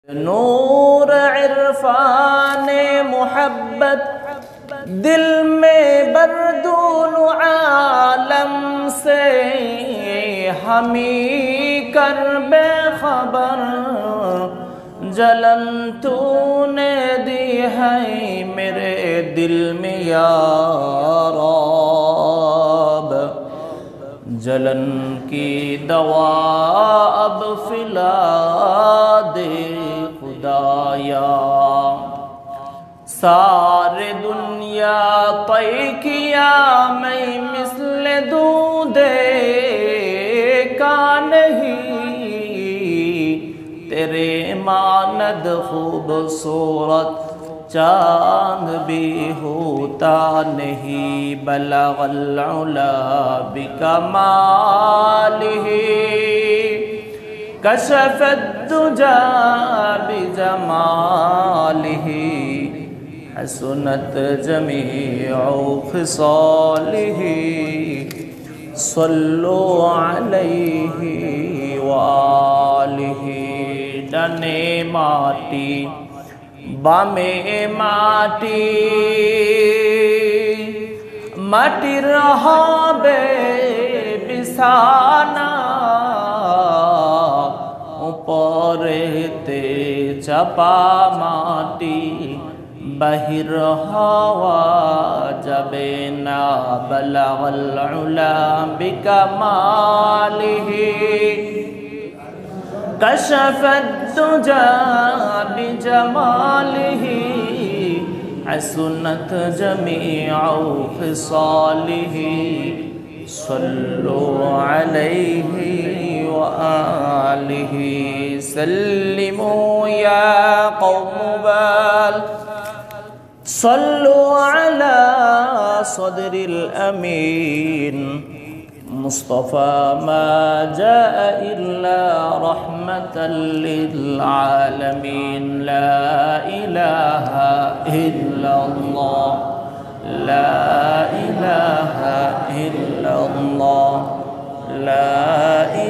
नूर इरफान मोहब्बत दिल में बरदून आलम से हमी कर बेखबर जलन तूने दी है मेरे दिल में या रब। जलन की दवा अब फिला दे खुदाया। सारे दुनिया तय किया मैं मिस्ल दूधे का नहीं, तेरे मानद खूबसूरत चांद भी होता नहीं। बलगल उला बिकमालिही कशफत दुजा बिजमालिही हसनत जमीउ खिसालिही सल्लु अलैहि वालिही। डने माटी बामे माटी माटी रहाबे बिसाना ऊपरेते चापा माटी बाहिर हवा जाबे ना। बलगल उला बिकमालिही कशफत दुजा बिजमालिही हसनत जमीउ खिसालिही सल्लु अलैहि व आलिहि सल्लिमू या कौम बल सल्लु अला सदरिल अमीन मुस्तफ़ा मा जाअ इल्ला रहमतल लिल आलमीन। ला इलाहा इल्लल्लाह ला इलाहा इल्लल्लाह ला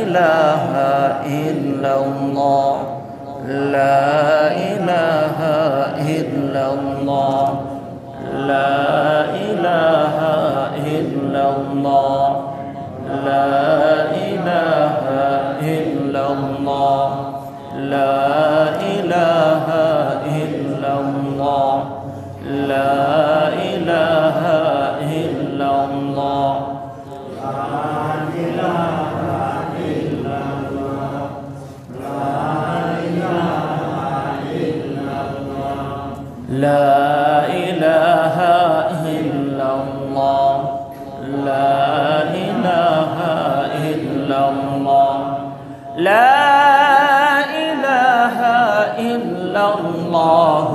इलाहा इल्लल्लाह ला इलाहा इल्लल्लाह ला इलाहा इल्लल्लाह ला इलाहा इल्लल्लाह ला इलाहा इल्लल्लाह ला इलाहा इल्लल्लाह ला इलाहा इल्लल्लाह ला इलाहा इल्लल्लाह ला इलाहा इल्लल्लाह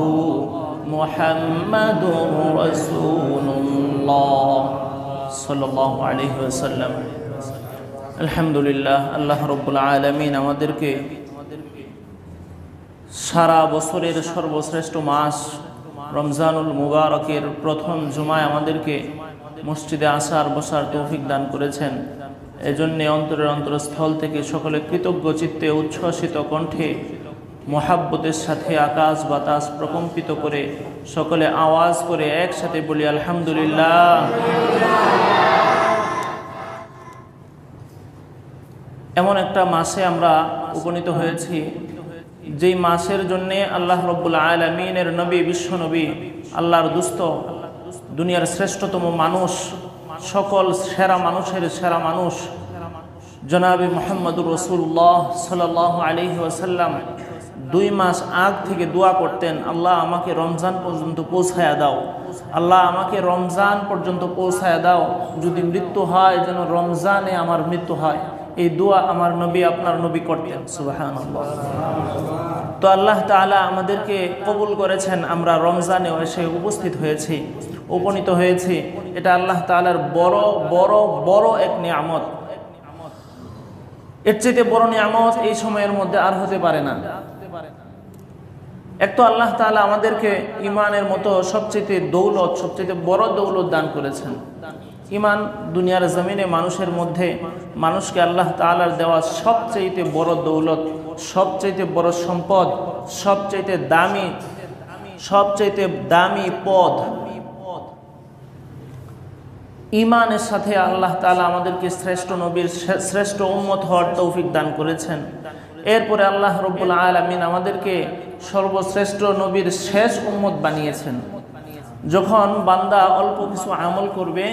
मुहम्मदुर रसूलुल्लाह सल्लल्लाहु अलैहि वसल्लम। अल्हम्दुलिल्लाह अल्लाह रब्बुल आलामीन আমাদেরকে সারা বছরের সর্বশ্রেষ্ঠ মাস রমজানুল মুবারকের প্রথম জুমায় আমাদেরকে মসজিদে আসার বসার তৌফিক দান করেছেন। এজন্য অন্তরের অন্তরস্থল থেকে সকলে কৃতজ্ঞ চিত্তে উচ্ছ্বসিত কণ্ঠে মহাব্বতের সাথে আকাশ বাতাস প্রকম্পিত করে সকলে আওয়াজ করে একসাথে বলি আলহামদুলিল্লাহ। এমন একটা মাসে আমরা উপনীত হয়েছি যেই মাসের জন্য আল্লাহ রব্বুল আলামিনের নবী বিশ্ব নবী আল্লাহর দুস্থ দুনিয়ার শ্রেষ্ঠতম মানুষ সকল সেরা মানুষের সেরা মানুষ জনাবে মুহাম্মদুর রাসূলুল্লাহ সাল্লাল্লাহু আলাইহি ওয়াসাল্লাম 2 মাস আগ থেকে দোয়া করতেন, আল্লাহ আমাকে রমজান পর্যন্ত পৌঁছায়া দাও, আল্লাহ আমাকে রমজান পর্যন্ত পৌঁছায়া দাও, যদি মৃত্যু হয় যেন রমজানে আমার মৃত্যু হয়। এই দোয়া আমার নবী আপনার নবী করতেন। সুবহানাল্লাহ। তো আল্লাহ তাআলা আমাদেরকে কবুল করেছেন, আমরা রমজানে এসে উপস্থিত হয়েছি, উপনীত হয়েছি। এটা আল্লাহ তাআলার বড় বড় বড় এক নিয়ামত। এর চেয়ে বড় নিয়ামত এই সময়ের মধ্যে আর হতে পারে না। এক তো আল্লাহ তাআলা আমাদেরকে ঈমানের মতো সবচেয়ে দৌলত, সবচেয়ে বড় দৌলত দান করেছেন। ইমান দুনিয়ার জমিনে মানুষের মধ্যে মানুষকে আল্লাহ তাআলার দেওয়া সবচেয়ে বড় দৌলত, সবচেয়ে বড় সম্পদ। সবচাইতে দামি পদ। ঈমানের সাথে আল্লাহ তাআলা আমাদেরকে শ্রেষ্ঠ নবীর শ্রেষ্ঠ উম্মত হওয়ার তৌফিক দান করেছেন। এরপরে আল্লাহ রব্বুল আলামিন আমাদেরকে সর্বশ্রেষ্ঠ নবীর শেষ উম্মত বানিয়েছেন। যখন বান্দা অল্প কিছু আমল করবে,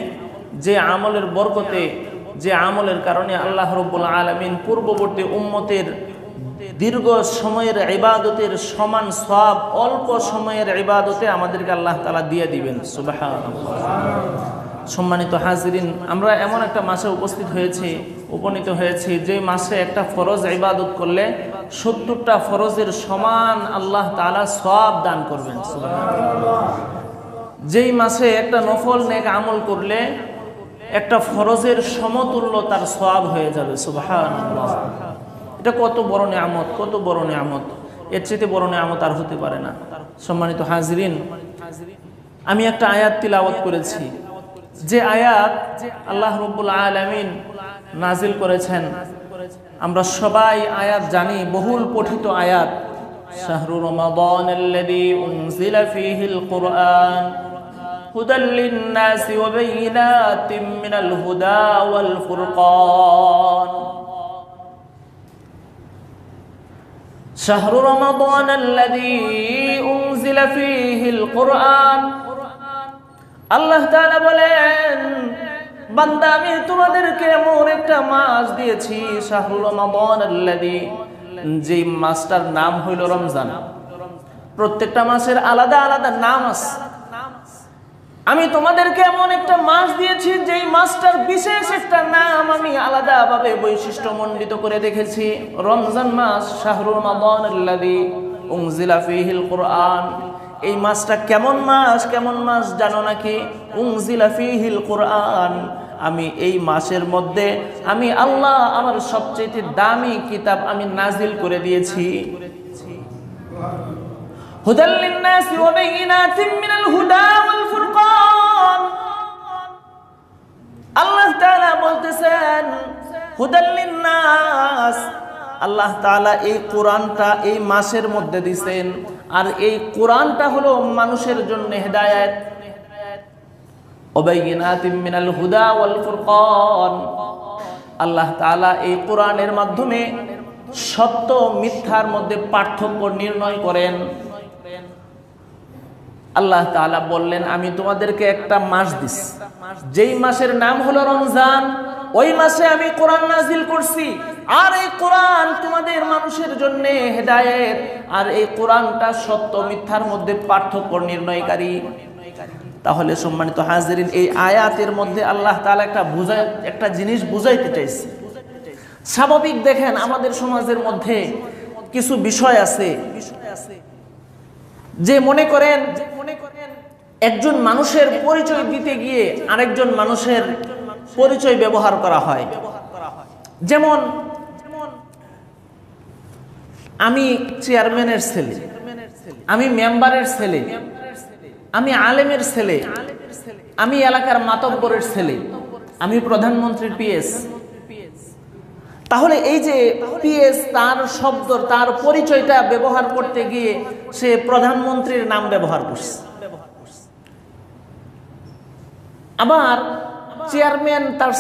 যে আমলের বরকতে, যে আমলের কারণে আল্লাহ রব্বুল আলামিন পূর্ববর্তী উম্মতের দীর্ঘ সময়ের ইবাদতের সমান সওয়াব অল্প সময়ের ইবাদতে আমাদেরকে আল্লাহ তাআলা দিয়ে দিবেন। সুবহানাল্লাহ। সম্মানিত হাজিরিন, আমরা এমন একটা মাসে উপনীত হয়েছি যে মাসে একটা ফরজ ইবাদত করলে 70টা ফরজের সমান আল্লাহ তাআলা সওয়াব দান করবেন। সুবহানাল্লাহ। যেই মাসে একটা নফল নেক আমল করলে একটা ফরজের সমতুল্য তার সওয়াব হয়ে যাবে। সুবহানাল্লাহ। এটা কত বড় নিয়ামত, কত বড় নিয়ামত! এর চেয়ে বড় নিয়ামত আর হতে পারে না। সম্মানিত হাজিরিন, আমি একটা আয়াত তিলাওয়াত করেছি, যে আয়াত আল্লাহ রব্বুল আলামিন নাজিল করেছেন। আমরা সবাই আয়াত জানি, বহুল পঠিত আয়াত। শাহরু রমাদানাল্লাযী উনজিলা ফীহিল কুরআন হুদাল লিন-নাসি ওয়া বাইয়িনাতিম মিনাল হুদা ওয়াল ফুরকান। শাহরু রমাদানাল্লাযী উনজিলা ফীহিল কুরআন। আল্লাহ তাআলা বলেন, বান্দা আমি তোমাদেরকে এমন একটা মাস দিয়েছি, শাহরুর রমাদানাল্লাযী, যে মাসটার নাম হইল রমজান। প্রত্যেকটা মাসের আলাদা আলাদা নাম আছে। আমি তোমাদেরকে এমন একটা মাস দিয়েছি যেই মাসটার বিশেষ একটা নাম আমি আলাদাভাবে বৈশিষ্ট্যমণ্ডিত করে রেখেছি। রমজান মাস, শাহরুর রমাদানাল্লাযী উনজিলা ফীহিল কুরআন। এই মাসটা কেমন মাস জানো নাকি? উনজিলা ফীহিল কুরআন। আমি এই মাসের মধ্যে আমি আল্লাহ আমার সবচেয়ে দামি কিতাব আমি নাজিল করে দিয়েছি। হুদাল লিন-নাসি ওয়া বাইয়িনাতিম মিনাল হুদা ওয়াল ফুরকান। আল্লাহ তাআলা বলতেছেন হুদাল লিন-নাস। আল্লাহ তাআলা এই কোরআনটা এই মাসের মধ্যে দিবেন, আর এই কোরআনটা হলো মানুষের জন্য হেদায়েত। ওয়াবাইয়িনাতিম মিনাল হুদা ওয়াল ফুরকান। আল্লাহ তাআলা এই কোরআনের মাধ্যমে সত্য মিথ্যার মধ্যে পার্থক্য নির্ণয় করেন। আল্লাহ তাআলা বললেন, আমি তোমাদেরকে একটা মাস দিছি, যেই মাসের নাম হলো রমজান। ওই মাসে আমি কোরআন নাজিল করছি, আর এই কোরআন তোমাদের মানুষের জন্য হেদায়েত। আর এই কোরআনটা সত্য মিথ্যার মধ্যে পার্থক্য নির্ণয়কারী। তাহলে সম্মানিত হাজিরিন, এই আয়াতের মধ্যে আল্লাহ তাআলা একটা জিনিস বুঝাইতে চাইছে। স্বাভাবিক দেখেন, আমাদের সমাজের মধ্যে কিছু বিষয় আছে যে মনে করেন একজন মানুষের পরিচয় দিতে গিয়ে আরেকজন মানুষের পরিচয় ব্যবহার করা হয়। যেমন আমি চেয়ারম্যানের ছেলে, আমি মেম্বারের ছেলে, আমি আলেমের ছেলে, আমি এলাকার মাতব্বরের ছেলে, আমি প্রধানমন্ত্রীর পিএস। তাহলে এই যে পিএস, তার শব্দ, তার পরিচয়টা ব্যবহার করতে গিয়ে সে প্রধানমন্ত্রীর নাম ব্যবহার করছে। আবার চেয়ারম্যান তার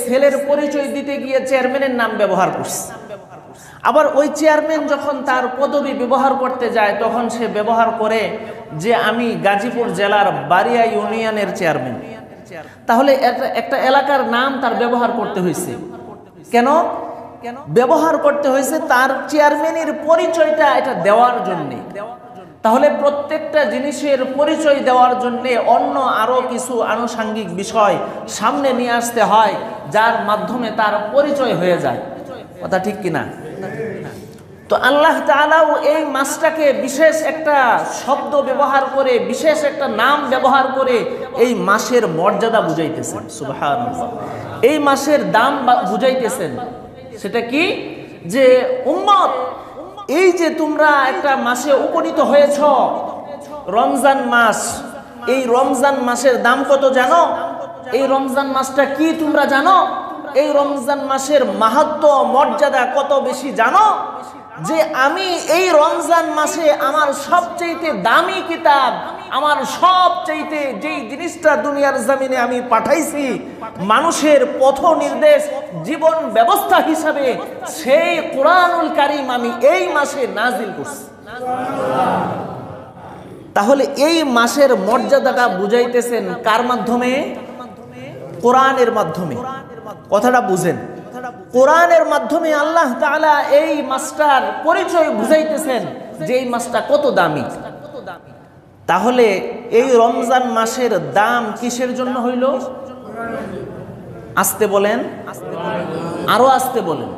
ছেলের পরিচয় দিতে গিয়ে চেয়ারম্যানের নাম ব্যবহার করছে। আবার ওই চেয়ারম্যান যখন তার পদবি ব্যবহার করতে যায় তখন সে ব্যবহার করে যে আমি গাজীপুর জেলার বারিয়া ইউনিয়নের চেয়ারম্যান। তাহলে একটা এলাকার নাম তার ব্যবহার করতে হয়েছে। কেন ব্যবহার করতে হয়েছে? তার চেয়ারম্যানের পরিচয়টা এটা দেওয়ার জন্য। তাহলে প্রত্যেকটা জিনিসের পরিচয় দেওয়ার জন্য অন্য আরো কিছু আনুষঙ্গিক বিষয় সামনে নিয়ে আসতে হয়, যার মাধ্যমে তার পরিচয় হয়ে যায়। কথা ঠিক কিনা? তো আল্লাহ তাআলাও এই মাসটাকে বিশেষ একটা শব্দ ব্যবহার করে, বিশেষ একটা নাম ব্যবহার করে এই মাসের মর্যাদা বুঝাইতেছেন। সুবহানাল্লাহ। এই মাসের দাম বুঝাইতেছেন। সেটা কি? যে উম্মত, এই যে তোমরা একটা মাসে উপনীত হয়েছ, রমজান মাস, এই রমজান মাসের দাম কত জানো? এই রমজান মাসটা কি তোমরা জানো? এই রমজান মাসের মাহাত্ম্য মর্যাদা কত বেশি জানো? যে আমি এই রমজান মাসে আমার সবচেয়ে দামি কিতাব, আমার সবচেয়ে যেই জিনিসটা দুনিয়ার জমিনে আমি পাঠাইছি মানুষের পথ নির্দেশ, জীবন ব্যবস্থা হিসাবে, সেই কোরআনুল কারীম আমি এই মাসে নাজিল করছি। তাহলে এই মাসের মর্যাদাটা বুঝাইতেছেন কার মাধ্যমে? কোরআনের মাধ্যমে। কথাটা বুঝেন, কোরআনের মাধ্যমে আল্লাহ তাআলা এই মাসটার পরিচয় বুঝাইতেছেন যে এই মাসটা কত দামি। তাহলে এই রমজান মাসের দাম কিসের জন্য হইল? আস্তে বলেন, আরো আস্তে বলেন।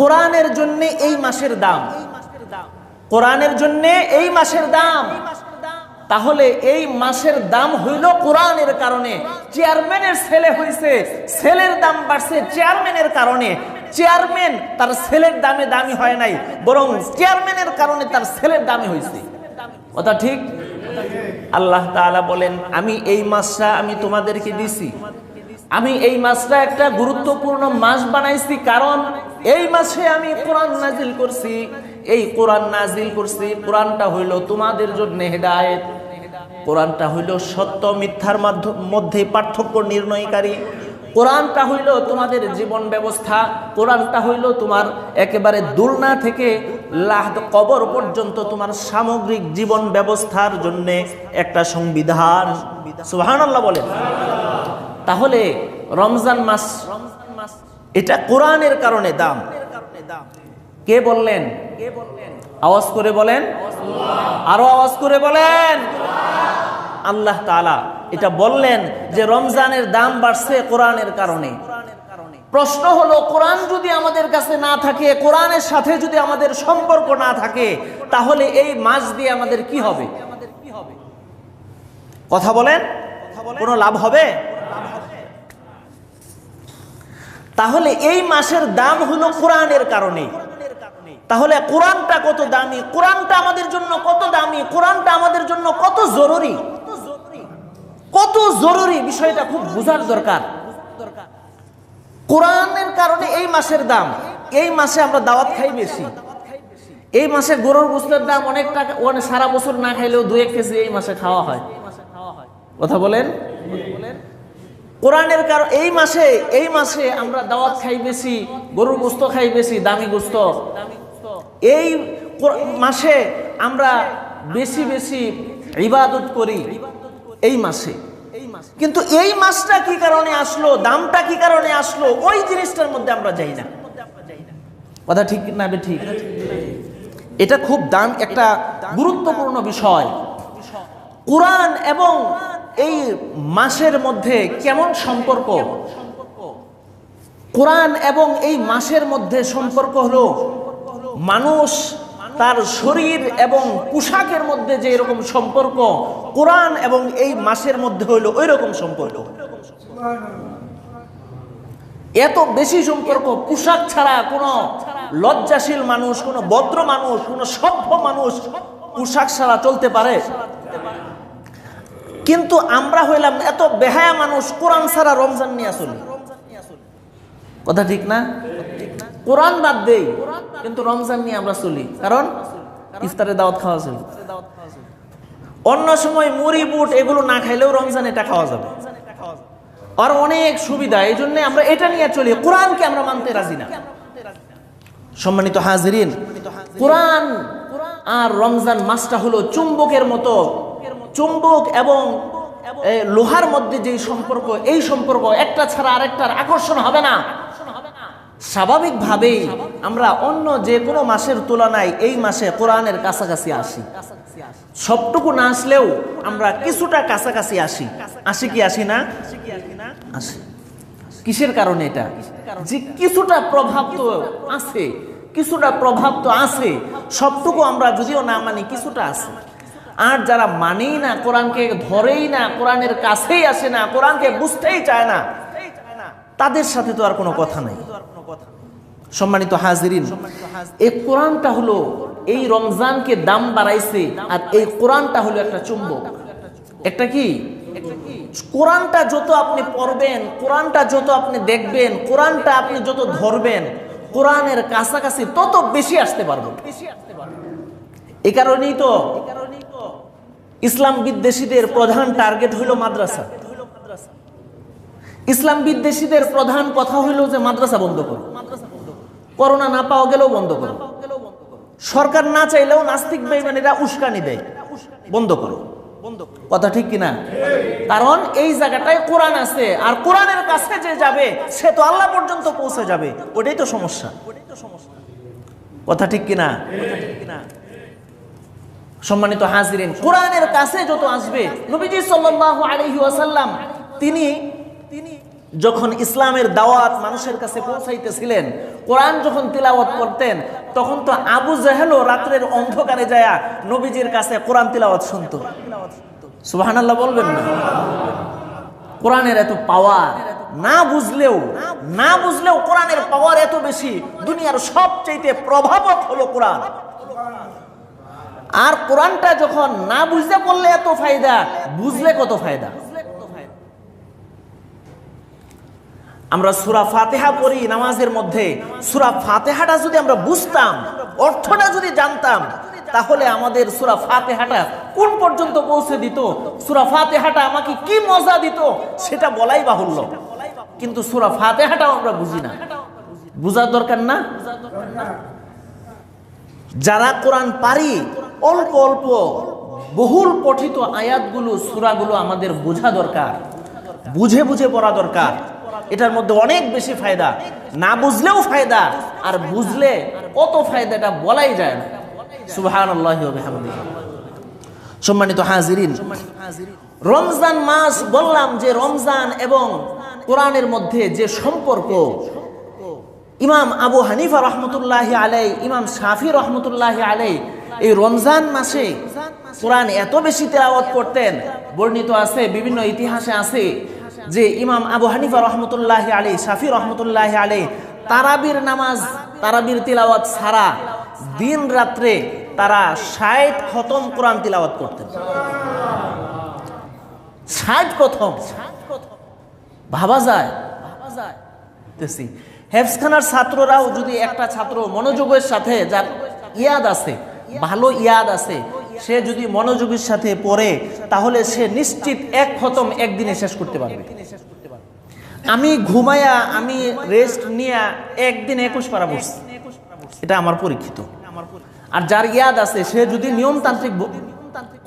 কোরআনের জন্য এই মাসের দাম, কোরআনের জন্য এই মাসের দাম। তাহলে এই মাসের দাম হইল কোরআনের কারণে। চেয়ারম্যানের ছেলে হইছে, ছেলের দাম বাড়ছে চেয়ারম্যানের কারণে। চেয়ারম্যান তার ছেলের দামে দামি হয় নাই, বরং চেয়ারম্যানের কারণে তার ছেলের দামে হইছে। কথা ঠিক? আল্লাহ তাআলা বলেন, আমি এই মাসটা আমি তোমাদেরকে দিছি, আমি এই মাসটা একটা গুরুত্বপূর্ণ মাস বানাইছি, কারণ এই মাসে আমি কোরআন নাজিল করছি। এই কোরআন নাজিল করছি, কোরআনটা হইল তোমাদের জন্য হেদায়েত, কোরআনটা হইল সত্য মিথ্যার মধ্যে পার্থক্য নির্ণয়কারী, কোরআনটা হইল তোমাদের জীবন ব্যবস্থা, কোরআনটা হইল তোমার একেবারে দুলনা থেকে লাহদ কবর পর্যন্ত তোমার সামগ্রিক জীবন ব্যবস্থার জন্য একটা সংবিধান। সুবহানাল্লাহ বলেন। তাহলে রমজান মাস এটা কোরআনের কারণে দাম। কে বললেন? আওয়াজ করে বলেন, আরো আওয়াজ করে বলেন। আল্লাহ তাআলা এটা বললেন যে রমজানের দাম বাড়ছে কোরআনের কারণে। প্রশ্ন হলো, কোরআন যদি আমাদের কাছে না থাকে, কোরআনের সাথে যদি আমাদের সম্পর্ক না থাকে, তাহলে এই মাস দিয়ে আমাদের কি হবে? কথা বলেন, কোনো লাভ হবে? তাহলে এই মাসের দাম হলো কোরআনের কারণে। তাহলে কোরআনটা কত দামি, কোরআনটা আমাদের জন্য কত দামি, কোরআনটা আমাদের জন্য কত জরুরি, কত জরুরি, বিষয়টা খুব বোঝার দরকার। কোরআনের কারণে এই মাসের দাম। এই মাসে আমরা দাওয়াত খাই বেশি, এই মাসে গরুর গোশতের দাম অনেক টাকা, সারা বছর না খাইলেও 2-1 কেজি এই মাসে খাওয়া হয়। কথা বলেন। কোরআনের কারণে এই মাসে আমরা দাওয়াত খাই বেশি, গরুর গোশত খাই বেশি, দামি গোশত। এই মাসে আমরা বেশি বেশি ইবাদত করি এই মাসে। কিন্তু এই মাসটা কি কারণে আসলো, দামটা কি কারণে আসলো, ওই জিনিসটার মধ্যে আমরা যাই না। কথা ঠিক না? ঠিক। এটা খুব দাম, একটা গুরুত্বপূর্ণ বিষয়। কোরআন এবং এই মাসের মধ্যে কেমন সম্পর্ক? কোরআন এবং এই মাসের মধ্যে সম্পর্ক হলো, মানুষ তার শরীর এবং পোশাকের মধ্যে যে এরকম সম্পর্ক, কোরআন এবং এই মাসের মধ্যে হইল ওই রকম সম্পর্ক। এত বেশি সম্পর্ক। পোশাক ছাড়া কোনো লজ্জাশীল মানুষ, কোনো ভদ্র মানুষ, কোনো সভ্য মানুষ পোশাক ছাড়া চলতে পারে? কিন্তু আমরা হইলাম এত বেহায়া মানুষ, কোরআন ছাড়া রমজান নিয়ে চলি। কথা ঠিক না? কোরআন বাদ দেই, কিন্তু রমজান নিয়ে আমরা চলি, কারণ ইফতারে দাওয়াত খাওয়া চলি। অন্য সময় মুড়ি বুট এগুলো না খাইলেও রমজান এটা খাওয়া যাবে, আর অনেক সুবিধা, এই জন্য আমরা এটা নিয়ে চলি। কোরআনকে আমরা মানতে রাজি না। সম্মানিত হাজিরিন, কোরআন আর রমজান মাসটা হলো চুম্বকের মতো। চুম্বক এবং লোহার মধ্যে যে সম্পর্ক, এই সম্পর্ক একটা ছাড়া আরেকটার আকর্ষণ হবে না। স্বাভাবিকভাবেই আমরা অন্য যে কোনো মাসের তুলনায় এই মাসে কোরআনের কাছাকাছি আসি। সবটুকু না আসলেও আমরা কিছুটা কাছাকাছি আসি। আসি কি আসি না? আসি। কিসের কারণে এটা? যে কিছুটা প্রভাব তো আছে, কিছুটা প্রভাব তো আছে। সবটুকু আমরা যদিও না মানি, কিছুটা আছে। আর যারা মানেই না, কোরআনকে ধরেই না, কোরআনের কাছেই আসে না, কোরআনকে বুঝতেই চায় না, তাদের সাথে তো আর কোনো কথা নাই। সম্মানিত হাজিরিন, এই কোরআনটা হলো এই রমজানকে দাম বাড়াইছে, আর এই কোরআনটা হলো একটা চুম্বক। একটা কি? কোরআনটা যত আপনি পড়বেন, কোরআনটা যত আপনি দেখবেন, কোরআনটা আপনি যত ধরবেন, কোরআনের কাছাকাছি তত বেশি আসতে পারবো। এই কারণেই তো ইসলাম বিদ্বেষীদের প্রধান টার্গেট হইল মাদ্রাসা। ইসলাম বিদ্বেষীদের প্রধান কথা হইল যে মাদ্রাসা বন্ধ করো, করোনা না পাওয়া গেলেও বন্ধ করো, সরকার না চাইলেও নাস্তিক বেঈমানেরা উস্কানি দেয়, বন্ধ করো। কথা ঠিক কিনা? কারণ এই জায়গাটায় কোরআন আছে, আর কোরআনের কাছে যে যাবে সে তো আল্লাহ পর্যন্ত পৌঁছে যাবে। ওটাই তো সমস্যা। কথা ঠিক কিনা? সম্মানিত হাজিরিন, কোরআনের কাছে যত আসবে, নবীজি সাল্লাল্লাহু আলাইহি ওয়াসাল্লাম তিনি যখন ইসলামের দাওয়াত মানুষের কাছে পৌঁছাইতেছিলেন, কোরআন যখন তিলাওয়াত করতেন, তখন তো আবু জাহেলও রাত্রের অন্ধকারে যায় নবীজির কাছে কোরআন তিলাওয়াত শুনতো। সুবহানাল্লাহ বলবেন না? কোরআনের এত পাওয়ার, না বুঝলেও কোরআনের পাওয়ার এত বেশি। দুনিয়ার সবচেয়ে প্রভাবক হলো কোরআন। আর কোরআনটা যখন না বুঝতে পড়লে এত ফায়দা, বুঝলে কত ফায়দা। আমরা সূরা ফাতিহা পড়ি নামাজের মধ্যে, সূরা ফাতিহাটা যদি আমরা বুঝতাম, অর্থটা যদি জানতাম, তাহলে আমাদের সূরা ফাতিহাটা কোন পর্যন্ত পৌঁছে দিত, সূরা ফাতিহাটা আমাকে কি মজা দিত, সেটা বলাই বাহুল্য। কিন্তু সূরা ফাতিহাটাও আমরা বুঝি না। বুঝার দরকার না? যারা কোরআন পারি, অল্প অল্প বহুল পঠিত আয়াতগুলো, সূরাগুলো আমাদের বোঝা দরকার, বুঝে বুঝে পড়া দরকার। এটার মধ্যে অনেক বেশি ফায়দা। না বুঝলেও ফায়দা, আর বুঝলে কত ফায়দাটা বলাই যায় না। সুবহানাল্লাহি ওয়া বিহামদিহি। সম্মানিত হাজিরিন, রমজান মাস, বললাম যে রমজান এবং কোরআনের মধ্যে যে সম্পর্ক, ইমাম আবু হানিফা রহমতুল্লাহি আলাইহি, ইমাম শাফি রহমতুল্লাহি আলাইহি এই রমজান মাসে কোরআন এত বেশি তেলাওয়াত করতেন। বর্ণিত আছে, বিভিন্ন ইতিহাসে আছে যে ইমাম আবু হানিফা রহমতুল্লাহি আলাইহি, শাফি রহমতুল্লাহি আলাইহি তারাবির নামাজ, তারাবির তিলাওয়াত ছাড়া দিন রাত্রে তারা 60 খতম কোরআন তিলাওয়াত করতেন। 60 খতম, ভাবা যায়? হেফজখানার ছাত্ররাও যদি একটা ছাত্র মনোযোগের সাথে, যার ইয়াদ আছে, ভালো ইয়াদ আছে, সে যদি মনোযোগের সাথে পড়ে, তাহলে সে নিশ্চিত 1 খতম একদিনে শেষ করতে পারবে। আমি ঘুমায়া, আমি রেস্ট নিয়ে একদিন 21 পারা পড়ছি, এটা আমার পরীক্ষিত। আর যার ইয়াদ আছে, সে যদি নিয়মতান্ত্রিক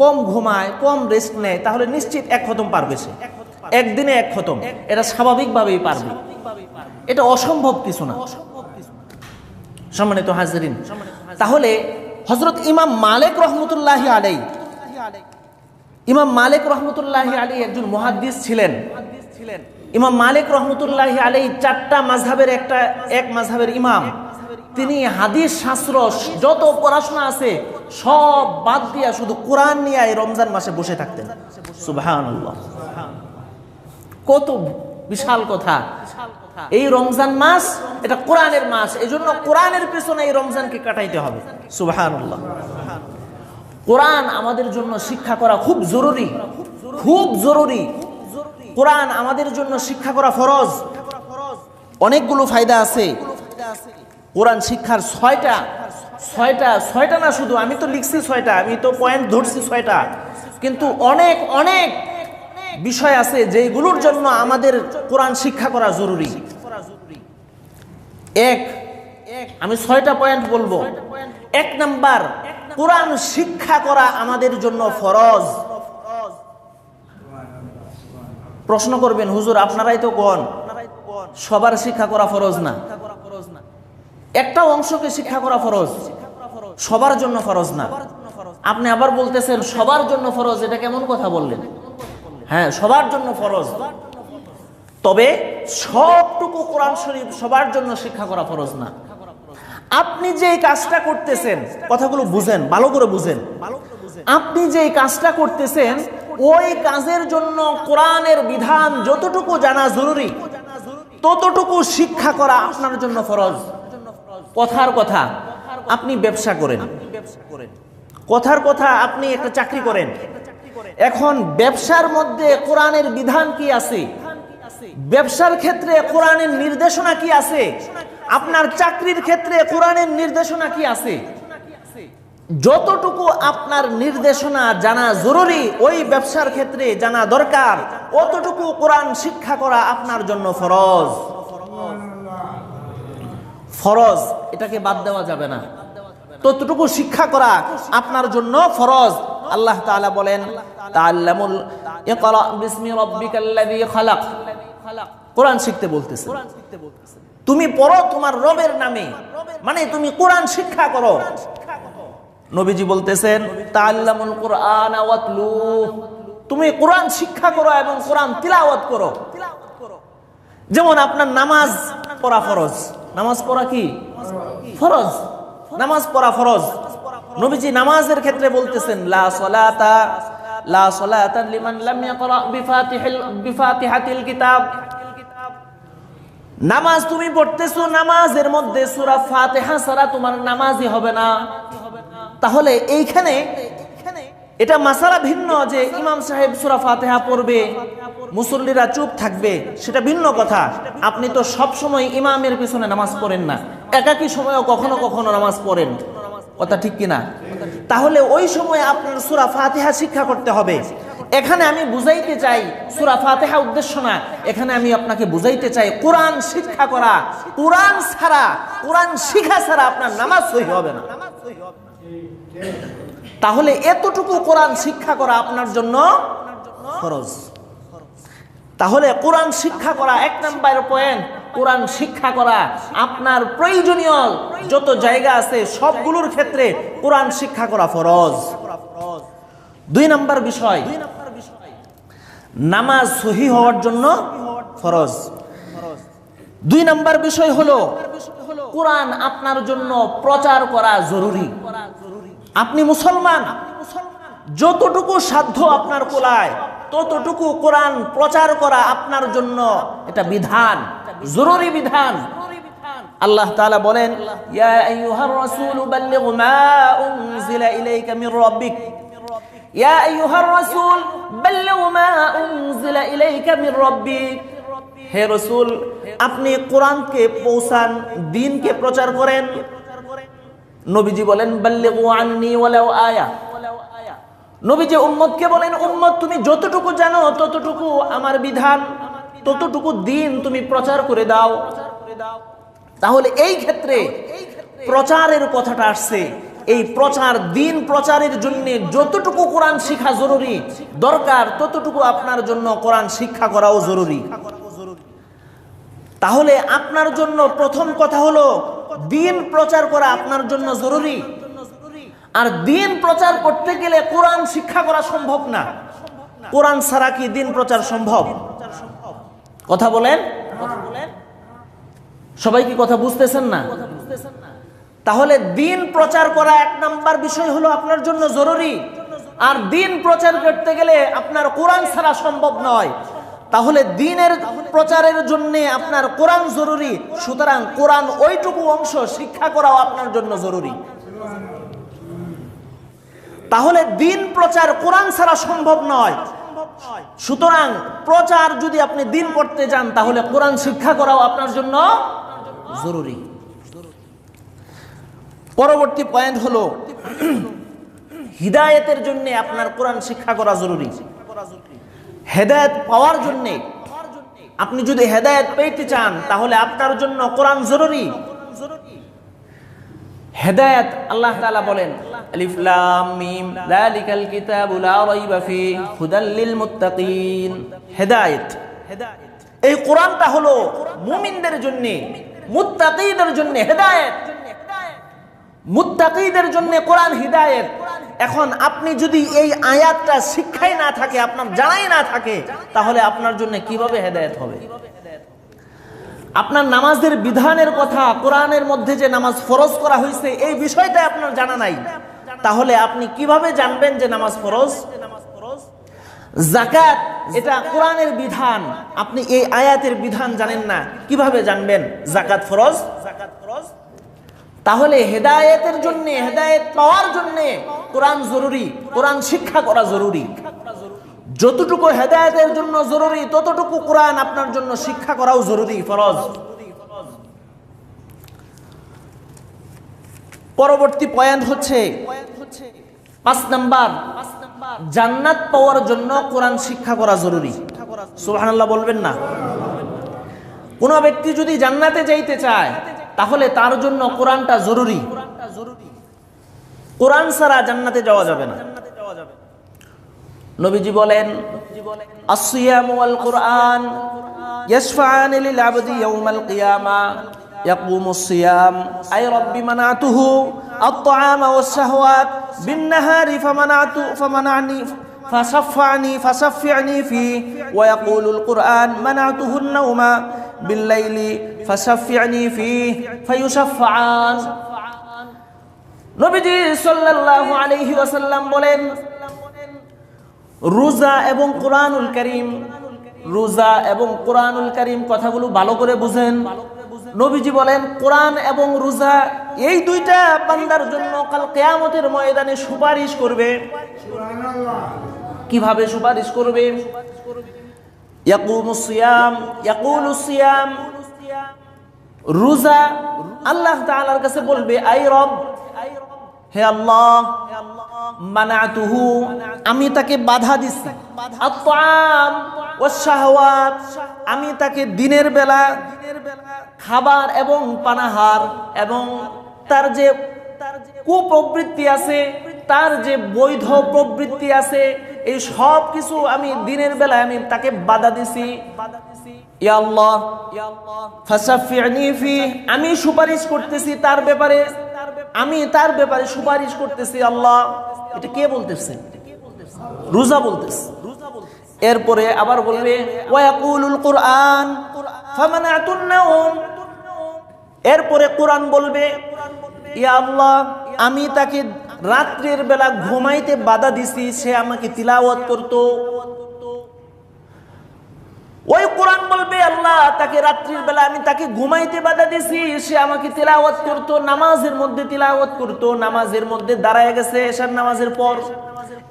কম ঘুমায়, কম রেস্ট নেয়, তাহলে নিশ্চিত 1 খতম পারবে সে, একদিনে 1 খতম। এটা স্বাভাবিকভাবেই পারবে, এটা অসম্ভব কিছু না। সম্মানিত হাজিরিন, তাহলে হযরত ইমাম মালিক রহমতুল্লাহি আলাইহি, ইমাম মালিক রহমতুল্লাহি আলাইহি একজন মুহাদ্দিস ছিলেন। ইমাম মালিক রহমতুল্লাহি আলাইহি 4টা মাযহাবের এক মাযহাবের ইমাম। তিনি হাদিস শাস্ত্র যত পড়াশোনা আছে সব বাদ দিয়া শুধু কোরআন নিয়ে এই রমজান মাসে বসে থাকতেন। সুবহানাল্লাহ, কত বিশাল কথা! এই রমজান মাস এটা কোরআনের মাস, এজন্য কোরআনের পেছনে এই রমজানকে কাটাইতে হবে। সুবহানাল্লাহ। কোরআন আমাদের জন্য শিক্ষা করা খুব জরুরি, খুব জরুরি। কোরআন আমাদের জন্য শিক্ষা করা ফরজ। অনেকগুলো ফায়দা আছে কোরআন শিক্ষার। 6টা না, শুধু আমি তো লিখছি 6টা, আমি তো পয়েন্ট ধরছি 6টা, কিন্তু অনেক অনেক বিষয় আছে যেগুলোর জন্য আমাদের কোরআন শিক্ষা করা জরুরি। আমি 6টা পয়েন্ট বলবো। 1 নাম্বার, কোরআন শিক্ষা করা আমাদের জন্য ফরজ। প্রশ্ন করবেন, হুজুর আপনারাই তো কোন সবার শিক্ষা করা ফরজ না? একটা অংশকে শিক্ষা করা ফরজ, সবার জন্য ফরজ না। আপনি আবার বলতেছেন সবার জন্য ফরজ, এটা কেমন কথা বললেন? হ্যাঁ, সবার জন্য ফরজ, তবে সবটুকু কোরআন শরীফ সবার জন্য শিক্ষা করা ফরজ না। আপনি যে কাজটা করতেছেন, কথাগুলো বুঝেন, ভালো করে বুঝেন। আপনি যে কাজটা করতেছেন, ওই কাজের জন্য কোরআনের বিধান যতটুকু জানা জরুরি, ততটুকু শিক্ষা করা আপনার জন্য ফরজ। কথার কথা, আপনি ব্যবসা করেন, কথার কথা আপনি একটা চাকরি করেন। এখন ব্যবসার মধ্যে কোরআনের বিধান কি আছে? ব্যবসার ক্ষেত্রে কোরআনের নির্দেশনা কি আছে? আপনার চাকরির ক্ষেত্রে কোরআনের নির্দেশনা কি আছে? যতটুকু আপনার নির্দেশনা জানা জরুরি, ওই ব্যবসার ক্ষেত্রে জানা দরকার, অতটুকু কোরআন শিক্ষা করা আপনার জন্য ফরজ। ফরজ, এটাকে বাদ দেওয়া যাবে না। ততটুকু শিক্ষা করা আপনার জন্য ফরজ। আল্লাহ তাআলা বলেন, তাআল্লামুল ইকরা বিসমি রাব্বিকাল্লাযী খালাক। কোরআন শিখতে বলতেছে, তুমি পড়ো তোমার রবের নামে, মানে তুমি কোরআন শিক্ষা করো। নবীজি বলতেছেন, তাআল্লামুল কুরআন ওয়াতলু, তুমি কোরআন শিক্ষা করো এবং কোরআন তিলাওয়াত করো। যেমন আপনার নামাজ পড়া ফরজ। নামাজ পড়া কি ফরজ? নামাজ পড়া ফরজ। নবীজি নামাজের ক্ষেত্রে বলতেছেন, লা সালাতা লিমান লাম ইয়াকরা বিফাতিহাতিল কিতাব। নামাজ তুমি পড়তেছো, নামাজের মধ্যে সূরা ফাতিহা ছাড়া তোমার নামাজই হবে না। তাহলে এইখানে এটা মাসালা ভিন্ন যে ইমাম সাহেব সূরা ফাতিহা পড়বে, মুসল্লিরা চুপ থাকবে, সেটা ভিন্ন কথা। আপনি তো সব সময় ইমামের পিছনে নামাজ পড়েন না, একাকী সময়ও কখনো কখনো নামাজ পড়েন, কথা ঠিক কিনা? তাহলে ওই সময় আপনার সূরা ফাতিহা শিক্ষা করতে হবে। এখানে আমি বুঝাইতে চাই সূরা ফাতিহা উদ্দেশ্য না, এখানে আমি আপনাকে বুঝাইতে চাই কোরআন শিক্ষা করা। কোরআন ছাড়া, কোরআন শিক্ষা ছাড়া আপনার নামাজ সহিহ হবে না। তাহলে এতটুকু কোরআন শিক্ষা করা আপনার জন্য ফরজ। তাহলে কোরআন শিক্ষা করা এক নাম্বার পয়েন্ট। কোরআন শিক্ষা করা আপনার প্রয়োজনীয় যত জায়গা আছে সবগুলোর ক্ষেত্রে কোরআন শিক্ষা করা ফরজ। 2 নাম্বার বিষয়, নামাজ সহিহ হওয়ার জন্য ফরজ। 2 নাম্বার বিষয় হলো কোরআন আপনার জন্য প্রচার করা জরুরি। আপনি মুসলমান, যতটুকু সাধ্য আপনার কোলায় ততটুকু কোরআন প্রচার করা আপনার জন্য এটা বিধান, জরুরি বিধান। আল্লাহ তাআলা বলেন, ইয়া আইয়ুহার রাসূলু বাল্লিগ মা উনজিলা ইলাইকা মির রাব্বিক। ইয়া আইয়ুহার রাসূল বাল্লিগ মা উনজিলা ইলাইকা মির রাব্বিক। হে রাসূল, আপনি কোরআনকে পৌঁছান, দ্বীনকে প্রচার করেন। নবীজি বলেন, বাল্লিগু আন্নী ওয়ালাউ আয়া। নবীজি উম্মতকে বলেন, উম্মত তুমি যতটুকু জানো ততটুকু আমার বিধান, ততটুকু দ্বীন তুমি প্রচার করে দাও। তাহলে এই ক্ষেত্রে প্রচারের কথাটা আসছে। এই প্রচার, দ্বীন প্রচারের জন্য যতটুকু কোরআন শিক্ষা জরুরি দরকার, ততটুকু আপনার জন্য কোরআন শিক্ষা করাও জরুরি। তাহলে আপনার জন্য প্রথম কথা হলো দ্বীন প্রচার করা আপনার জন্য জরুরি। আর দ্বীন প্রচার করতে গেলে কোরআন শিক্ষা করা সম্ভব না। কোরআন ছাড়া কি দ্বীন প্রচার সম্ভব? কথা বলেন, সবাই কি কথা বুঝতেছেন না? তাহলে দ্বীন প্রচার করা এক নাম্বার বিষয় হলো আপনার জন্য জরুরি। আর দ্বীন প্রচার করতে গেলে আপনার কোরআন ছাড়া সম্ভব নয়। তাহলে দ্বীনের প্রচারের জন্য আপনার কোরআন জরুরি। সুতরাং কোরআন ওইটুকু অংশ শিক্ষা করাও আপনার জন্য জরুরি। তাহলে দ্বীন প্রচার কোরআন ছাড়া সম্ভব নয়। সুতরাং প্রচার যদি আপনি দ্বীন করতে যান তাহলে কোরআন শিক্ষা করাও আপনার জন্য জরুরি। পরবর্তী পয়েন্ট হলো হিদায়াতের জন্য আপনার কোরআন শিক্ষা করা জরুরি। হেদায়েত পাওয়ার জন্য, আপনি যদি হেদায়েত পেতে চান তাহলে আপনার জন্য কোরআন জরুরি। হেদায়েত, আল্লাহ তাআলা বলেন, আলিফ লাম মিম যালিকাল কিতাবু লা রাইবা ফীহি হুদাল লিল মুত্তাকিন। হেদায়েত, এই কোরআনটা হলো মুমিনদের জন্য, মুত্তাকিদের জন্য হেদায়েত। মুত্তাকিদের জন্য কোরআন হিদায়েত। এখন আপনি যদি এই আয়াতটা শিক্ষাই না থাকে, আপনার জানাই না থাকে, তাহলে আপনার জন্য কিভাবে হেদায়েত হবে? আপনার নামাজের বিধানের কথা, কোরআনের মধ্যে যে নামাজ ফরজ করা হয়েছে এই বিষয়টা আপনার জানা নাই, তাহলে আপনি কিভাবে জানবেন যে নামাজ ফরজ? যাকাত, এটা কোরআনের বিধান, আপনি এই আয়াতের বিধান জানেন না, কিভাবে জানবেন যাকাত ফরজ? তাহলে হেদায়েতের জন্য, হেদায়েত পাওয়ার জন্য কোরআন জরুরি, কোরআন শিক্ষা করা জরুরি। যতটুকু হেদায়েতের জন্য জরুরি ততটুকু কোরআন আপনার জন্য শিক্ষা করাও জরুরি, ফরজ। পরবর্তী পয়েন্ট হচ্ছে 5 নাম্বার, জান্নাত পাওয়ার জন্য কোরআন শিক্ষা করা জরুরি। সুবহানাল্লাহ বলবেন না? কোন ব্যক্তি যদি জান্নাতে যাইতে চায় তাহলে তার জন্য কোরআনটা জরুরি। কোরআন ছাড়া জান্নাতে যাওয়া যাবে না। নবীজি বলেন, আসসিয়ামু ওয়াল কুরআন ইয়াশফাআনি লিল আবদি ইয়াউমাল কিয়ামা ইয়াকুমুস সিয়াম আই রাব্বি মানাতুহু আত-তাআমা ওয়াশ-শাহওয়াত বিন-নাহারি ফামানানি ফাশাফফা'নি ফিহি ওয়া ইয়াকুলুল কুরআন মানাতুহুন নাওমা বিল-লাইলি ফাশাফফি'নি ফিহি ফায়ুশাফফা'আন। নবীজি সাল্লাল্লাহু আলাইহি ওয়াসাল্লাম বলেন, রোজা এবং কোরআনুল কারীম, রোজা এবং কোরআনুল কারীম কথাগুলো ভালো করে বুঝেন। নবীজি বলেন, কোরআন এবং রোজা এই দুইটা বান্দার জন্য কাল কিয়ামতের ময়দানে সুপারিশ করবে। কিভাবে সুপারিশ করবে? ইয়াকুমুস সিয়াম, ইয়াকুলুস সিয়াম, রোজা আল্লাহ তাআলার কাছে বলবে, আই রব, হে আল্লাহ, মানাতুহু, আমি তাকে বাধা দিছি, আত-তাআম ওয়াশ-শাহওয়াত, আমি তাকে দিনের বেলা খাবার এবং পানাহার এবং তার যে কুপ্রবৃত্তি আছে, তার যে বৈধ প্রবৃত্তি আছে, এই সব কিছু আমি দিনের বেলায় আমি তাকে বাধা দিছি। ইয়া আল্লাহ ফাশাফি'নি ফিহি, আমি সুপারিশ করতেছি তার ব্যাপারে, আমি তার ব্যাপারে সুপারিশ করতেছি আল্লাহ। এটা কে বলতেছে? রোজা বলতেছে। এরপরে আবার বলবে, ওয়া ইয়াকুলুল কুরআন ফামানাতুন নাওম, এরপরে কোরআন বলবে, ইয়া আল্লাহ, আমি তাকে রাত্রির বেলা ঘুমাইতে বাধা দিছি, সে আমাকে তিলাওয়াত করত। ওই কোরআন বলবে, আল্লাহ, তাকে রাত্রির বেলা আমি তাকে ঘুমাইতে বাধা দিছি, সে আমাকে তিলাওয়াত করত, নামাজের মধ্যে তিলাওয়াত করত, নামাজের মধ্যে দাঁড়ায় গেছে, এশার নামাজের পর,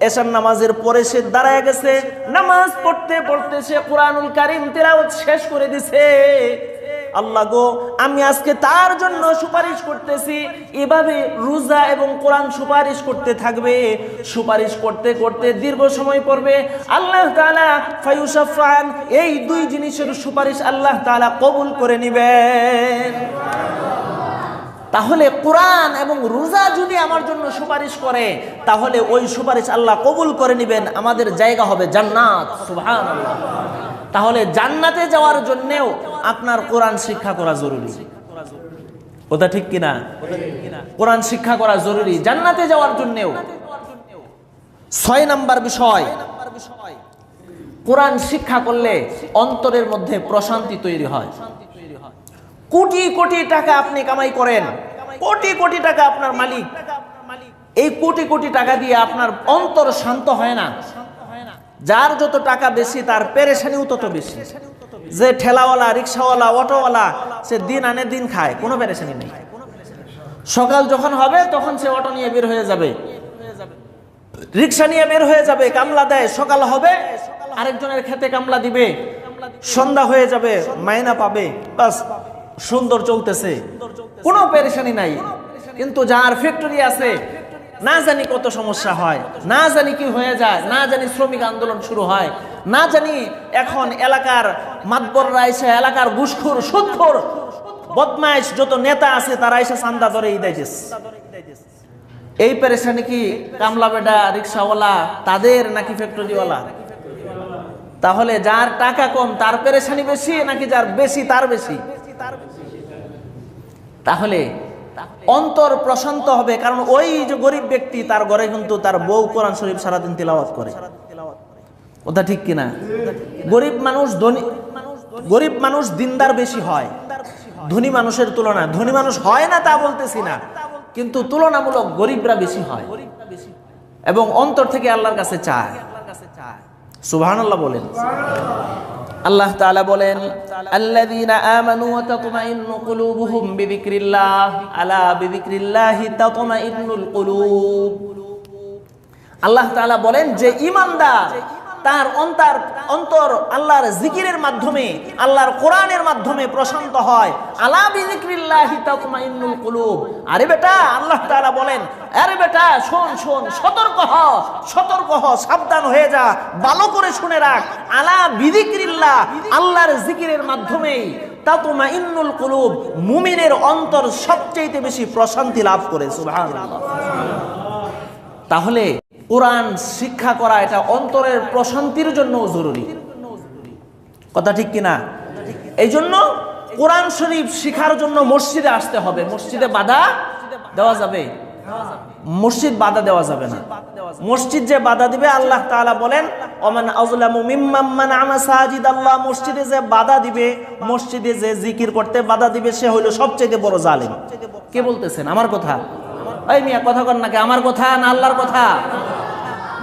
এশার নামাজের পরে সে দাঁড়ায় গেছে, নামাজ পড়তে পড়তে সে কোরআনুল কারীম তিলাওয়াত শেষ করে দিছে। আল্লাহ গো, আমি আজকে তার জন্য সুপারিশ করতেছি। এভাবে রোজা এবং কোরআন সুপারিশ করতে থাকবে। সুপারিশ করতে করতে দীর্ঘ সময় পড়বে, আল্লাহ তাআলা ফায়ুশাফফা'আন, এই দুই জিনিসের সুপারিশ আল্লাহ তাআলা কবুল করে নেবেন। তাহলে কোরআন এবং রোজা যদি আমার জন্য সুপারিশ করে, তাহলে ওই সুপারিশ আল্লাহ কবুল করে নেবেন, আমাদের জায়গা হবে জান্নাত। সুবহানাল্লাহ। তাহলে জান্নাতে যাওয়ার জন্যও আপনার কোরআন শিক্ষা করা জরুরি। ওটা ঠিক কিনা? কোরআন শিক্ষা করা জরুরি জান্নাতে যাওয়ার জন্যও। 6 নাম্বার বিষয়, কোরআন শিক্ষা করলে অন্তরের মধ্যে প্রশান্তি তৈরি হয়। কোটি কোটি টাকা আপনি কামাই করেন, কোটি কোটি টাকা আপনার মালিক, এই কোটি কোটি টাকা দিয়ে আপনার অন্তর শান্ত হয় না। যার যত টাকা বেশি তার পেরেশানিও তত বেশি। যে ঠেলাওয়ালা, রিক্সাওয়ালা, অটোওয়ালা, সে দিন আনে দিন খায়, কোনো পেরেশানি নেই। সকাল যখন হবে তখন সে অটো নিয়ে বের হয়ে যাবে, রিক্সা নিয়ে বের হয়ে যাবে, কামলা দেয়, সকাল হবে আরেকজনের খেতে কামলা দিবে, সন্ধ্যা হয়ে যাবে মাইনা পাবে, বাস সুন্দর চলতেছে, কোনো পেরেশানি নাই। কিন্তু যার ফ্যাক্টরি আছে, না জানি কত সমস্যা হয়, না জানি কি হয়ে যায়, না জানি শ্রমিক আন্দোলন শুরু হয়, না জানি এখন এলাকার মাতবররা এসে, এলাকার ঘুষখোর, সুদখোর, বদমাইশ যত নেতা আছে তারা এসে চান্দা ধরে ইদাইতেছে। এই পেরেশানি কি কামলা বেডা, রিক্সাওয়ালা তাদের নাকি ফ্যাক্টরিওয়ালা? তাহলে যার টাকা কম তার পেরেশানি বেশি নাকি যার বেশি তার বেশি? তাহলে অন্তর প্রশান্ত হবে, কারণ ওই যে গরিব ব্যক্তি তার ঘরে কিন্তু তার বউ কোরআন শরীফ সারাদিন তিলাওয়াত করে। ওটা ঠিক কিনা? গরিব মানুষ দিনদার বেশি হয় ধনী মানুষের তুলনায়। ধনী মানুষ হয় না তা বলতেছি না, কিন্তু তুলনামূলক গরিবরা বেশি হয় এবং অন্তর থেকে আল্লাহর কাছে চায়। সুবহানাল্লাহ বলেন। আল্লাহ তাআলা বলেন, আল্লাযীনা আমানু ওয়া তাতমাইন্নু কুলুবুহুম বিযিকরিল্লাহ, আলা বিযিকরিল্লাহি তাতমাইন্নুল কুলুব। আল্লাহ তাআলা বলেন যে ঈমানদার, তার অন্তর আল্লাহর জিকিরের মাধ্যমে, আল্লাহর কোরআনের মাধ্যমে প্রশান্ত হয়। আলা বিযিকরিল্লাহি তাতমাইন্নুল কুলুব। আরে বেটা, আল্লাহ তাআলা বলেন, আরে বেটা শোন শোন, সতর্ক হ, সাবধান হয়ে যা, ভালো করে শুনে রাখ। আলা বিযিকরিল্লাহ, আল্লাহর জিকিরের মাধ্যমেই তাতমাইন্নুল কুলুব, মুমিনের অন্তর সবচেয়ে বেশি প্রশান্তি লাভ করে। সুবহানাল্লাহ। তাহলে কোরআন শিক্ষা করা এটা অন্তরের প্রশান্তির জন্য জরুরি, কথা ঠিক কিনা? এই জন্য কোরআন শরীফ শিখার জন্য মসজিদে আসতে হবে। মসজিদে বাধা দেওয়া যাবে? মসজিদ বাধা দেওয়া যাবে না। মসজিদ যে বাধা দিবে, আল্লাহ তাআলা বলেন ওমান আযলামু মিম্মান মানআ মাসাজিদাল্লাহ, মসজিদে যে বাধা দিবে, মসজিদে যে জিকির করতে বাধা দিবে, সে হলো সবচেয়ে বড় জালেম। কে বলতেছেন? আমার কথা? এই মিয়া কথা কর নাকি? আমার কথা না আল্লাহর কথা?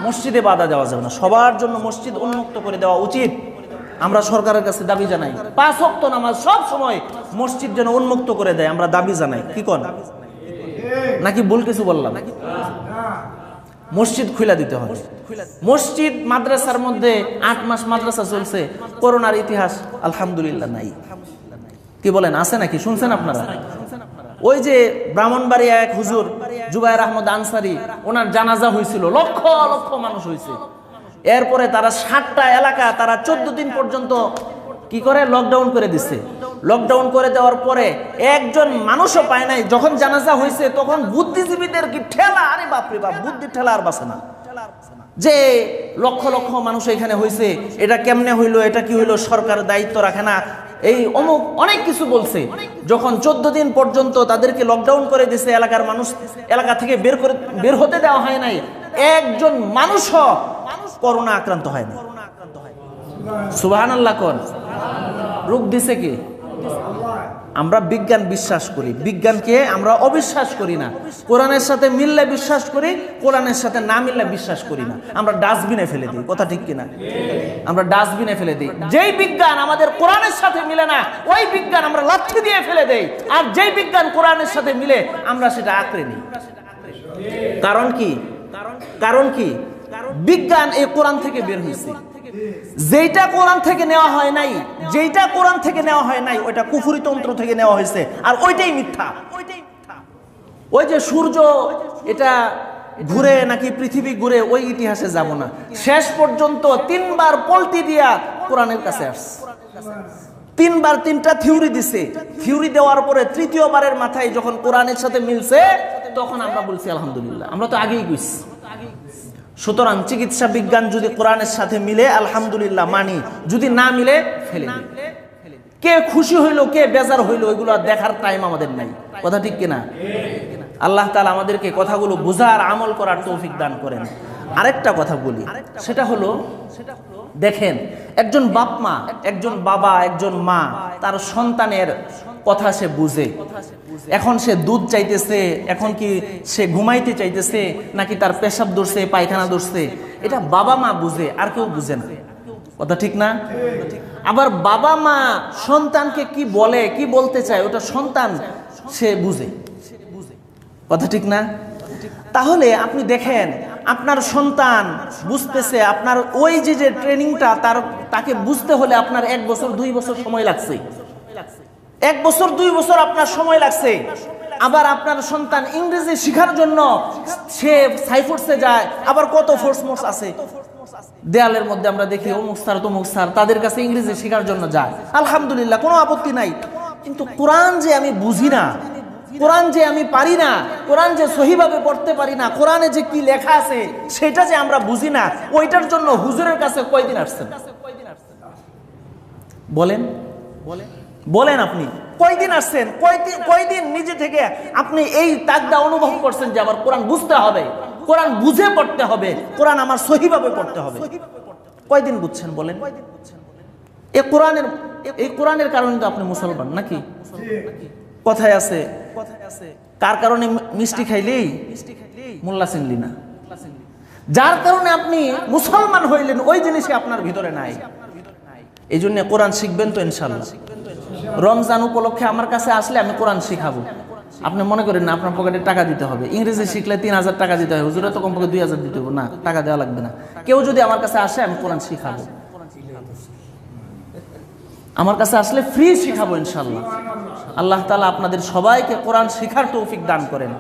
মসজিদে বাধা দেওয়া যাবে না। সবার জন্য মসজিদ উন্মুক্ত করে দেওয়া উচিত। আমরা সরকারের কাছে দাবি জানাই, 5 ওয়াক্ত নামাজ সব সময় মসজিদ যেন উন্মুক্ত করে দেয়, আমরা দাবি জানাই। কি কোন? নাকি ভুল কিছু বললাম? মসজিদ খুলে দিতে হবে। মসজিদ মাদ্রাসার মধ্যে 8 মাস মাদ্রাসা চলছে, করোনার ইতিহাস আলহামদুলিল্লাহ নাই। কি বলেন, আছে নাকি? শুনছেন আপনারা? ওই যে ব্রাহ্মণবাড়িয়া এক হুজুর জুবায়ের আহমদ আনসারী, ওনার জানাজা হয়েছিল, লক্ষ লক্ষ মানুষ হয়েছে। এরপরে তারা 7টা এলাকা তারা 14 দিন পর্যন্ত কি করে লকডাউন করে দিচ্ছে। লকডাউন করে দেওয়ার পরে একজন মানুষও পায় নাই। যখন জানাজা হয়েছে তখন বুদ্ধিজীবীদের কি ঠেলা, আরে বাপরে বাপ, বুদ্ধির ঠেলা আর বাসে না। যে লক্ষ লক্ষ মানুষ এখানে হয়েছে, এটা কেমনে হইলো, এটা কি হইলো, সরকার দায়িত্ব রাখে না, এই অমুক অনেক কিছু বলছে। যখন 14 দিন পর্যন্ত তাদেরকে লকডাউন করে দিয়েছে, এলাকার মানুষ এলাকা থেকে বের হতে দেওয়া হয় নাই, একজন মানুষও করোনা আক্রান্ত হয় না। সুবহানাল্লাহ কোন? রোগ দিছে কে? আমরা বিজ্ঞান বিশ্বাস করি, বিজ্ঞানকে আমরা অবিশ্বাস করি না। কোরআনের সাথে মিললে বিশ্বাস করি, কোরআনের সাথে না মিললে বিশ্বাস করি না। আমরা ডাস্টবিনে ফেলে দিই, কথা ঠিক কিনা? আমরা ডাস্টবিনে ফেলে দিই। যেই বিজ্ঞান আমাদের কোরআনের সাথে মিলে না, ওই বিজ্ঞান আমরা লাঠি দিয়ে ফেলে দেই। আর যেই বিজ্ঞান কোরআনের সাথে মিলে, আমরা সেটা আঁকড়ে নিই। কারণ কি? কারণ কি? বিজ্ঞান এই কোরআন থেকে বের হয়েছে। যেটা কোরআন থেকে নেওয়া হয় নাই, যেটা কোরআন থেকে নেওয়া হয় নাই, ওইটা কুফরি তন্ত্র থেকে নেওয়া হয়েছে, আর ওইটাই মিথ্যা। ওই যে সূর্য এটা ঘুরে নাকি পৃথিবী ঘুরে, ওই ইতিহাসে যাব না। শেষ পর্যন্ত 3 বার পল্টি দিয়া কোরআনের কাছে আসছে। 3 বার 3টা থিওরি দিছে। থিওরি দেওয়ার পরে 3য় বারের মাথায় যখন কোরআনের সাথে মিলছে, তখন আমরা বলছি আলহামদুলিল্লাহ। আমরা তো আগেই কইছি। সুতরাং চিকিৎসা বিজ্ঞান যদি কোরআনের সাথে মিলে আলহামদুলিল্লাহ মানি, যদি না মিলে ফেলে দিই। কে খুশি হইলো, কে বেজার হইলো, এগুলো দেখার টাইম আমাদের নাই, কথা ঠিক কিনা? আল্লাহ তাআলা আমাদেরকে কথাগুলো বোঝার, আমল করার তৌফিক দান করেন। আরেকটা কথা বলি, সেটা হলো দেখেন, একজন বাপ মা, একজন বাবা, একজন মা তার সন্তানের কথা সে বুঝে। এখন সে দুধ চাইতেছে, এখন কি সে ঘুমাইতে চাইতেছে, নাকি তার পেশাব ধরছে, পায়খানা ধরছে, এটা বাবা মা বুঝে, আর কেউ বুঝে না, কথা ঠিক না? আবার বাবা মা সন্তানকে কি বলে, কি বলতে চায়, ওটা সন্তান সে বুঝে, কথা ঠিক না? তাহলে আপনি দেখেন, আপনার সন্তান বুঝতেছে, আপনার ওই যে ট্রেনিংটা তাকে বুঝতে হলে আপনার 1 বছর 2 বছর সময় লাগছে। 1 বছর 2 বছর আপনার সময় লাগছে। আবার আপনার সন্তান ইংরেজি শেখার জন্য সে সাইফোর্সে যায়, আবার কত ফোর্স আছে দেয়ালের মধ্যে আমরা দেখি, অমুক স্যার তমুক স্যার, তাদের কাছে ইংরেজি শেখার জন্য যায়। আলহামদুলিল্লাহ, কোনো আপত্তি নাই। কিন্তু কোরআন যে আমি বুঝি না, কোরআন যে আমি পারি না, কোরআন যে সহিভাবে পড়তে পারি না, কোরআনে যে কি লেখা আছে সেটা যে আমরা বুঝি না, ওইটার জন্য হুজুরের কাছে কয়দিন আসছেন বলেন? বলেন আপনি কয়দিন আসছেন? কয়দিন নিজে থেকে আপনি এই তাগদা অনুভব করছেন যে আমার কোরআন বুঝতে হবে, কোরআন বুঝে পড়তে হবে, কোরআন আমার সহিভাবে পড়তে হবে? কয়দিন বুঝছেন বলেন? এই কোরআনের কারণে তো আপনি মুসলমান নাকি? কথায় আছে, কার কারণে মিষ্টি খাইলেই মোল্লা চিনলি না। যার কারণে আপনি মুসলমান হইলেন, ওই জিনিসই আপনার ভিতরে নাই। এই জন্য কোরআন শিখবেন তো ইনশাল্লাহ। রমজান উপলক্ষে আমার কাছে আসলে আমি কোরআন শিখাবো। আপনি মনে করেন না আপনার পকেটে টাকা দিতে হবে, ইংরেজি শিখলে 3000 টাকা দিতে হবে, হুজুরে তো কমপক্ষে 2000 দিতে হবে না, টাকা দেওয়া লাগবে না। কেউ যদি আমার কাছে আসে আমি কোরআন শিখাবো। আমার কাছে আসলে ফ্রি শিখাবো ইনশাল্লাহ। আল্লাহ তাআলা আপনাদের সবাইকে কোরআন শেখার তৌফিক দান করেন।